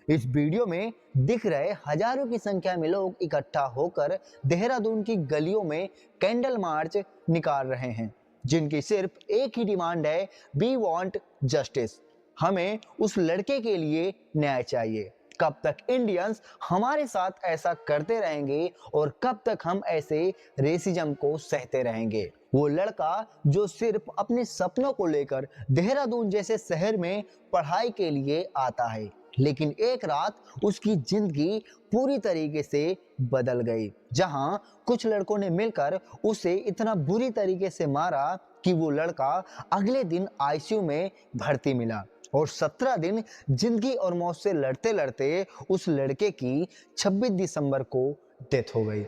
इस वीडियो में दिख रहे हजारों की संख्या में लोग इकट्ठा होकर देहरादून की गलियों में कैंडल मार्च निकाल रहे हैं, जिनकी सिर्फ एक ही डिमांड है, वी वांट जस्टिस। हमें उस लड़के के लिए न्याय चाहिए। कब तक इंडियंस हमारे साथ ऐसा करते रहेंगे और कब तक हम ऐसे रेसिज्म को सहते रहेंगे? वो लड़का जो सिर्फ अपने सपनों को लेकर देहरादून जैसे शहर में पढ़ाई के लिए आता है, लेकिन एक रात उसकी जिंदगी पूरी तरीके से बदल गई, जहां कुछ लड़कों ने मिलकर उसे इतना बुरी तरीके से मारा कि वो लड़का अगले दिन आईसीयू में भर्ती मिला और 17 दिन जिंदगी और मौत से लड़ते लड़ते उस लड़के की 26 दिसंबर को डेथ हो गई।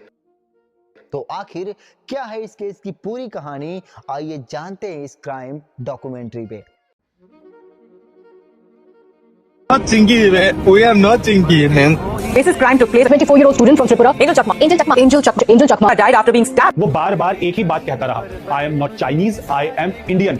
तो आखिर क्या है इस केस की पूरी कहानी, आइए जानते हैं इस क्राइम डॉक्यूमेंट्री पे। Not Chinky, we are not Chinky, man. This crime took place. 24-year-old student from Tripura, Angel Chakma, died after being stabbed. वो बार बार एक ही बात कहता रहा, I am not Chinese, I am Indian.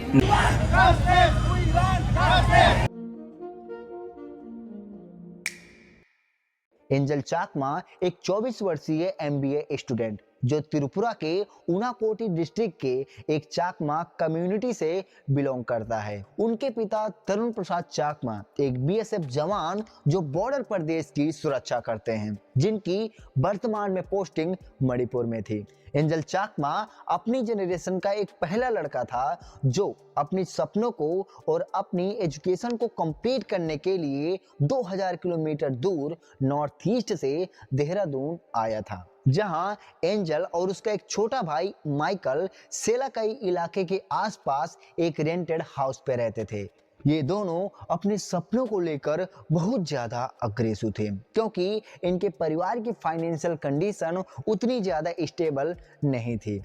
Angel Chakma एक 24 वर्षीय एमबीए स्टूडेंट जो त्रिपुरा के उनाकोटी डिस्ट्रिक्ट के एक चाकमा कम्युनिटी से बिलोंग करता है। उनके पिता तरुण प्रसाद चाकमा एक बीएसएफ जवान जो बॉर्डर प्रदेश की सुरक्षा करते हैं, जिनकी वर्तमान में पोस्टिंग मणिपुर में थी। एंजल चाकमा अपनी जनरेशन का एक पहला लड़का था जो अपने सपनों को और अपनी एजुकेशन को कंप्लीट करने के लिए 2000 किलोमीटर दूर नॉर्थ ईस्ट से देहरादून आया था, जहां एंजल और उसका एक छोटा भाई माइकल सेलाकई इलाके के आसपास एक रेंटेड हाउस पे रहते थे। ये दोनों अपने सपनों को लेकर बहुत ज्यादा अग्रेसिव थे, क्योंकि इनके परिवार की फाइनेंशियल कंडीशन उतनी ज्यादा स्टेबल नहीं थी।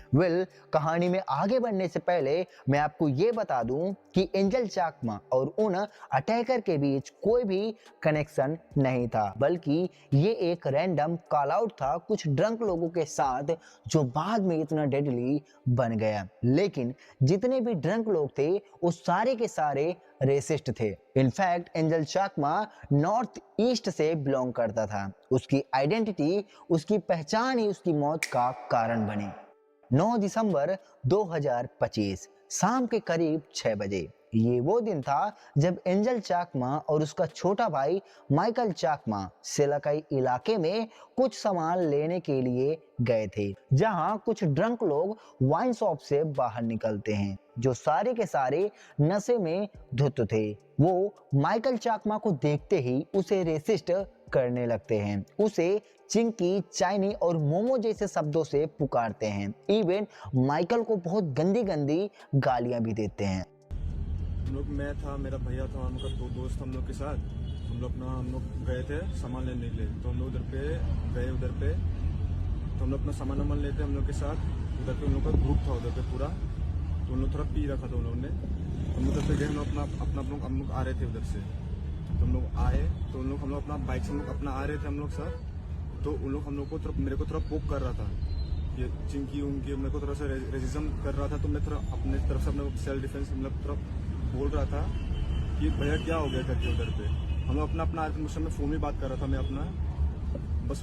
कहानी में आगे बढ़ने से पहले मैं आपको ये बता दूं कि एंजल चाकमा और उन अटैकर के बीच कोई भी कनेक्शन नहीं था, बल्कि ये एक रैंडम कॉल आउट था कुछ ड्रंक लोगों के साथ, जो बाद में इतना डेडली बन गया। लेकिन जितने भी ड्रंक लोग थे वो सारे के सारे रेसिस्ट थे। इनफैक्ट एंजल चाकमा नॉर्थ ईस्ट से बिलोंग करता था। उसकी आइडेंटिटी, उसकी पहचान ही उसकी मौत का कारण बनी। 9 दिसंबर 2025 शाम के करीब 6 बजे ये वो दिन था जब एंजल चाकमा और उसका छोटा भाई माइकल चाकमा सेलाकई इलाके में कुछ सामान लेने के लिए गए थे, जहां कुछ ड्रंक लोग वाइन शॉप से बाहर निकलते हैं, जो सारे के सारे नशे में धुत थे। वो माइकल चाकमा को देखते ही उसे रेसिस्ट करने लगते हैं, उसे चिंकी, चाइनी और मोमो जैसे शब्दों से पुकारते हैं। इवन माइकल को बहुत गंदी गंदी गालियां भी देते हैं। हम लोग, मैं था, मेरा भैया था, हम लोग 2 दोस्त हम लोग के साथ हम लोग गए थे सामान लेने के लिए। तो हम लोग उधर पे तो हम लोग अपना सामान वामान लेते हम लोग के साथ। उधर पे उन लोग का ग्रुप था उधर पे पूरा, तो उन लोग थोड़ा पी रखा था उन लोगों ने। हम उधर पे गए, हम लोग आ रहे थे उधर से। तो हम लोग आए तो हम लोग अपना बाइक से अपना आ रहे थे हम लोग सर। तो उन लोग हम लोग को मेरे को थोड़ा पोक कर रहा था, ये चिंकी उनकी मेरे को थोड़ा सा रेसिज्म कर रहा था। तो मैं थोड़ा अपने तरफ से अपने सेल्फ डिफेंस मतलब थोड़ा बोल रहा था कि भैया क्या हो गया करके। उधर पे हम लोग अपना उस समय फोन में बात कर रहा था,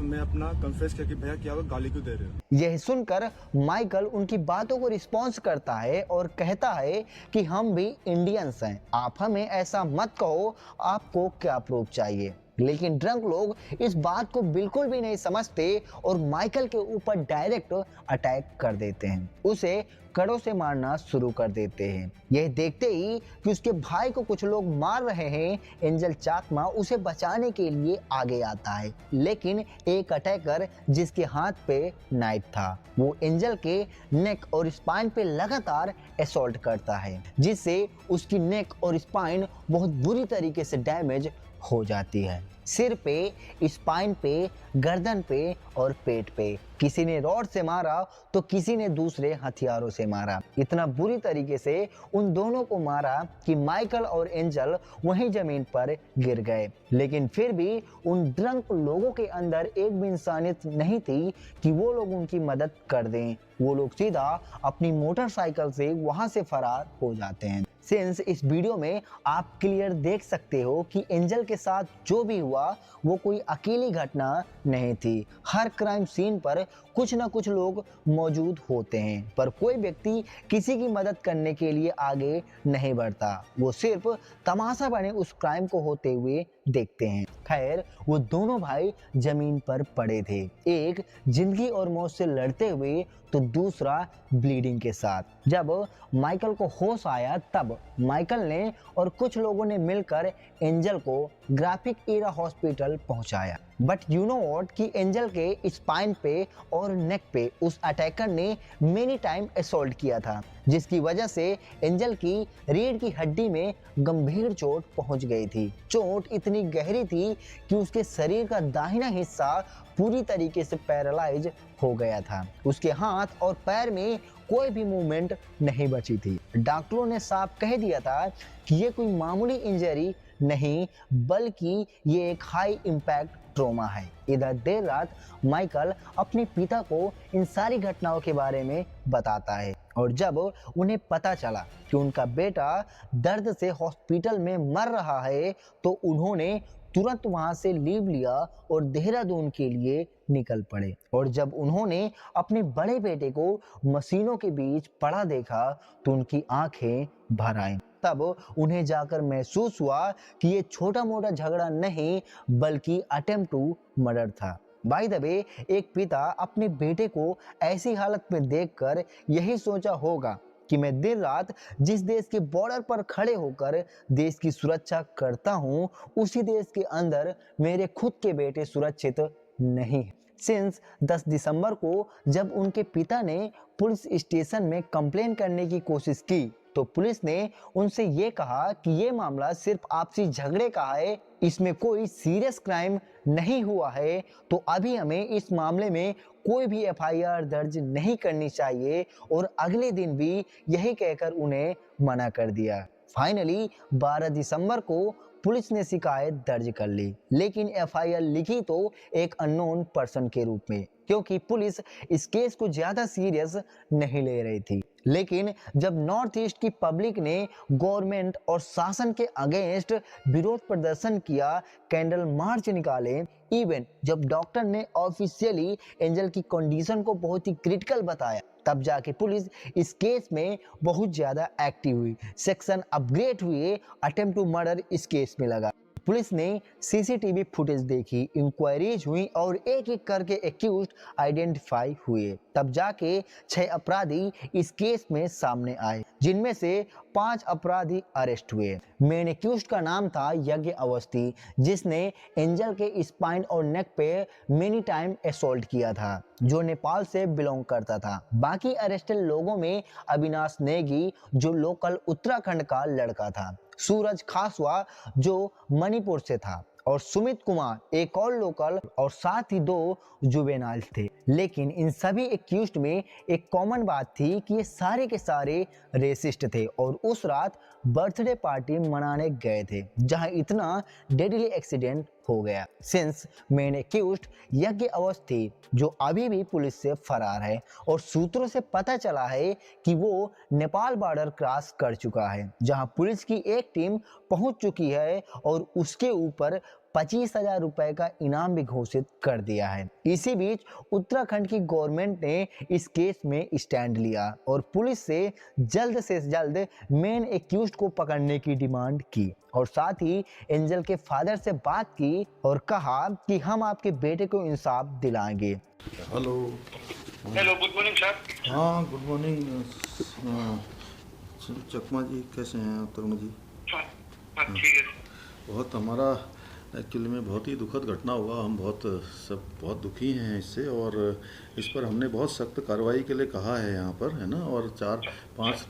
मैं अपना कन्फेस किया कि भैया क्या हुआ, गाली क्यों दे रहे हो। यह सुनकर माइकल उनकी बातों को रिस्पॉन्स करता है और कहता है कि हम भी इंडियंस हैं, आप हमें ऐसा मत कहो, आपको क्या प्रूफ चाहिए। लेकिन ड्रंक लोग इस बात को बिल्कुल भी नहीं समझते और माइकल के ऊपर डायरेक्ट अटैक कर देते हैं, उसे कड़ों से मारना शुरू कर देते हैं। यह देखते ही कि उसके भाई को कुछ लोग मार रहे हैं, एंजल चाकमा उसे बचाने के लिए आगे आता है। लेकिन एक अटैकर जिसके हाथ पे नाइफ था, वो एंजल के नेक और स्पाइन पे लगातार असॉल्ट करता है, जिससे उसकी नेक और स्पाइन बहुत बुरी तरीके से डैमेज हो जाती है। सिर पे, स्पाइन पे, गर्दन पे और पेट पे। किसी ने रॉड से मारा तो किसी ने दूसरे हथियारों से मारा। इतना बुरी तरीके से उन दोनों को मारा कि माइकल और एंजल वहीं जमीन पर गिर गए। लेकिन फिर भी उन ड्रंक लोगों के अंदर एक भी इंसानियत नहीं थी कि वो लोग उनकी मदद कर दें। वो लोग सीधा अपनी मोटरसाइकिल से वहां से फरार हो जाते हैं। सिंस इस वीडियो में आप क्लियर देख सकते हो कि एंजल के साथ जो भी हुआ वो कोई अकेली घटना नहीं थी। हर क्राइम सीन पर कुछ ना कुछ लोग मौजूद होते हैं, पर कोई व्यक्ति किसी की मदद करने के लिए आगे नहीं बढ़ता। वो सिर्फ तमाशा बने उस क्राइम को होते हुए देखते हैं। खैर, वो दोनों भाई जमीन पर पड़े थे, एक जिंदगी और मौत से लड़ते हुए तो दूसरा ब्लीडिंग के साथ। जब माइकल को होश आया तब माइकल ने और कुछ लोगों ने मिलकर एंजल को ग्राफिक एरा हॉस्पिटल पहुंचाया। बट यू नो व्हाट कि एंजल के स्पाइन पे और नेक पे उस अटैकर ने मेनी टाइम असॉल्ट किया था, जिसकी वजह से एंजल की रीढ़ की हड्डी में गंभीर चोट पहुंच गई थी। चोट इतनी गहरी थी कि उसके शरीर का दाहिना हिस्सा पूरी तरीके से पैरालाइज हो गया था। उसके हाथ और पैर में कोई भी मूवमेंट नहीं बची थी। डॉक्टरों ने साफ कह दिया था कि ये कोई मामूली इंजरी नहीं, बल्कि ये एक हाई इम्पैक्ट ट्रॉमा है। इधर देर रात माइकल अपने पिता को इन सारी घटनाओं के बारे में बताता है, और जब उन्हें पता चला कि उनका बेटा दर्द से हॉस्पिटल में मर रहा है तो उन्होंने तुरंत वहां से लीव लिया और देहरादून के लिए निकल पड़े। और जब उन्होंने अपने बड़े बेटे को मशीनों के बीच पड़ा देखा तो उनकी आंखें भर आईं। तब उन्हें जाकर महसूस हुआ कि ये छोटा मोटा झगड़ा नहीं बल्कि अटेम्प्ट टू मर्डर था। बाय द वे, एक पिता अपने बेटे को ऐसी हालत में देखकर यही सोचा होगा कि मैं दिन रात जिस देश के बॉर्डर पर खड़े होकर देश की सुरक्षा करता हूं, उसी देश के अंदर मेरे खुद के बेटे सुरक्षित नहीं है। सिंस 10 दिसंबर को जब उनके पिता ने पुलिस स्टेशन में कंप्लेन करने की कोशिश की तो पुलिस ने उनसे ये कहा कि ये मामला सिर्फ आपसी झगड़े का है, इसमें कोई सीरियस क्राइम नहीं हुआ है, तो अभी हमें इस मामले में कोई भी एफआईआर दर्ज नहीं करनी चाहिए, और अगले दिन भी यही कहकर उन्हें मना कर दिया। फाइनली 12 दिसंबर को पुलिस ने शिकायत दर्ज कर ली, लेकिन एफआईआर लिखी तो एक अननोन पर्सन के रूप में, क्योंकि पुलिस इस केस को ज्यादा सीरियस नहीं ले रही थी। लेकिन जब नॉर्थ ईस्ट की पब्लिक ने गवर्नमेंट और शासन के अगेंस्ट विरोध प्रदर्शन किया, कैंडल मार्च निकाले, इवन जब डॉक्टर ने ऑफिशियली एंजल की कंडीशन को बहुत ही क्रिटिकल बताया, तब जाके पुलिस इस केस में बहुत ज्यादा एक्टिव हुई। सेक्शन अपग्रेड हुए, अटेम्प्ट टू मर्डर इस केस में लगा। पुलिस ने सीसीटीवी फुटेज देखी, इंक्वायरीज हुई और एक एक करके एक्यूज्ड आइडेंटिफाई हुए। तब जाके 6 अपराधी इस केस में सामने आए, जिनमें से 5 अपराधी अरेस्ट हुए। मेन एक्यूज्ड का नाम था यज्ञ अवस्थी, जिसने एंजल के स्पाइन और नेक पे मेनी टाइम असॉल्ट किया था, जो नेपाल से बिलोंग करता था। बाकी अरेस्टेड लोगों में अविनाश नेगी, जो लोकल उत्तराखंड का लड़का था, सूरज खासवा जो मणिपुर से था, और सुमित कुमार एक और लोकल, और साथ ही 2 जुवेनाइल थे। लेकिन इन सभी एक्यूज्ड में एक कॉमन बात थी कि ये सारे के सारे रेसिस्ट थे और उस रात बर्थडे पार्टी मनाने गए थे, जहां इतना डेडली एक्सीडेंट हो गया। सिंस मेन एक्यूज्ड यज्ञ अवस्थी, जो अभी भी पुलिस से फरार है, और सूत्रों से पता चला है कि वो नेपाल बॉर्डर क्रॉस कर चुका है, जहां पुलिस की एक टीम पहुंच चुकी है और उसके ऊपर 25,000 रुपए का इनाम भी घोषित कर दिया है। इसी बीच उत्तराखंड की गवर्नमेंट ने इस केस में स्टैंड लिया और पुलिस से जल्द मेन एक्यूज्ड को पकड़ने की डिमांड की, और साथ ही एंजल के फादर से बात की और कहा कि हम आपके बेटे को इंसाफ दिलाएंगे। Hello good morning sir. हाँ, गुड मॉर्निंग चकमा जी, कैसे हैं आप? तरुण जी हाँ, ठीक है। बहुत हमारा एक्चुअली में बहुत ही दुखद घटना हुआ। हम बहुत दुखी हैं इससे, और इस पर हमने बहुत सख्त कार्रवाई के लिए कहा है यहाँ पर, है ना। और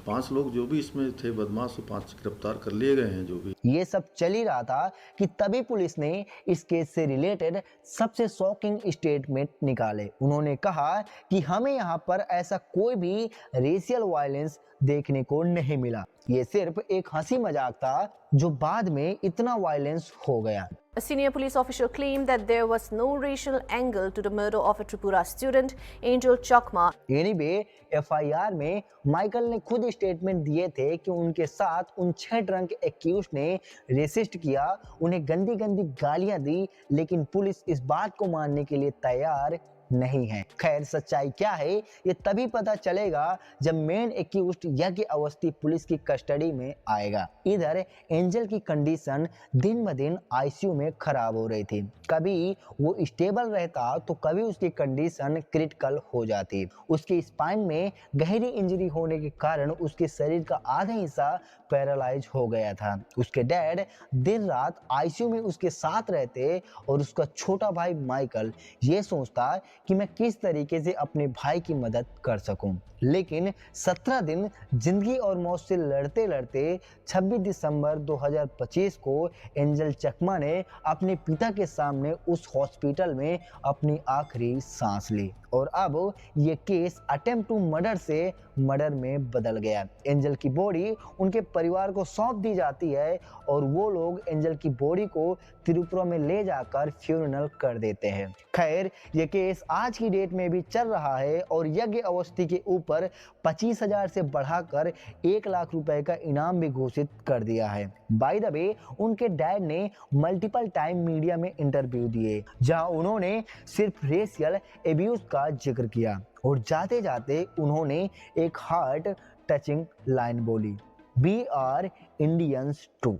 पांच लोग जो भी इसमें थे बदमाश, 5 गिरफ्तार कर लिए गए हैं जो भी। ये सब चल ही रहा था कि तभी पुलिस ने इस केस से रिलेटेड सबसे शॉकिंग स्टेटमेंट निकाले। उन्होंने कहा कि हमें यहाँ पर ऐसा कोई भी रेशियल वायलेंस देखने को नहीं मिला, ये सिर्फ एक हंसी मजाक था जो बाद में इतना वायलेंस हो गया। A senior police official claimed that there was no racial angle to the murder of a Tripura student, Angel Chakma. Anyway, FIR में माइकल ने खुद स्टेटमेंट दिए थे कि उनके साथ उन 6 ड्रंक एक्यूज ने रेसिस्ट किया, उन्हें गंदी गंदी गालियां दी, लेकिन पुलिस इस बात को मानने के लिए तैयार नहीं है। खैर, सच्चाई क्या है ये तभी पता चलेगा जब मेन एक्यूज्ड यज्ञ अवस्थी पुलिस की कस्टडी में आएगा। इधर एंजल की कंडीशन दिन ब दिन आईसीयू में खराब हो रही थी। कभी वो स्टेबल रहता तो कभी उसकी कंडीशन क्रिटिकल हो जाती। उसके स्पाइन में गहरी इंजरी होने के कारण उसके शरीर का आधा हिस्सा पैरालाइज हो गया था। उसके डैड दिन रात आईसीयू में उसके साथ रहते और उसका छोटा भाई माइकल ये सोचता कि मैं किस तरीके से अपने भाई की मदद कर सकूं। लेकिन 17 दिन जिंदगी और मौत से लड़ते लड़ते 26 दिसंबर 2025 को एंजल चकमा ने अपने पिता के सामने उस हॉस्पिटल में अपनी आखिरी सांस ली, और अब ये केस अटेम्प्ट टू मर्डर से मर्डर में बदल गया। एंजल की बॉडी उनके परिवार को सौंप दी जाती है और वो लोग एंजल की बॉडी को त्रिपुरा में ले जाकर फ्यूनरल कर देते हैं। खैर, ये केस आज की डेट में भी चल रहा है और यज्ञ अवस्थी के ऊपर 25,000 से बढ़ाकर 1 लाख रुपए का इनाम भी घोषित कर दिया है। बाय द वे, उनके डैड ने मल्टीपल टाइम मीडिया में इंटरव्यू दिए जहां उन्होंने सिर्फ रेशियल एब्यूज का जिक्र किया, और जाते जाते उन्होंने एक हार्ट टचिंग लाइन बोली, वी आर इंडियंस टू।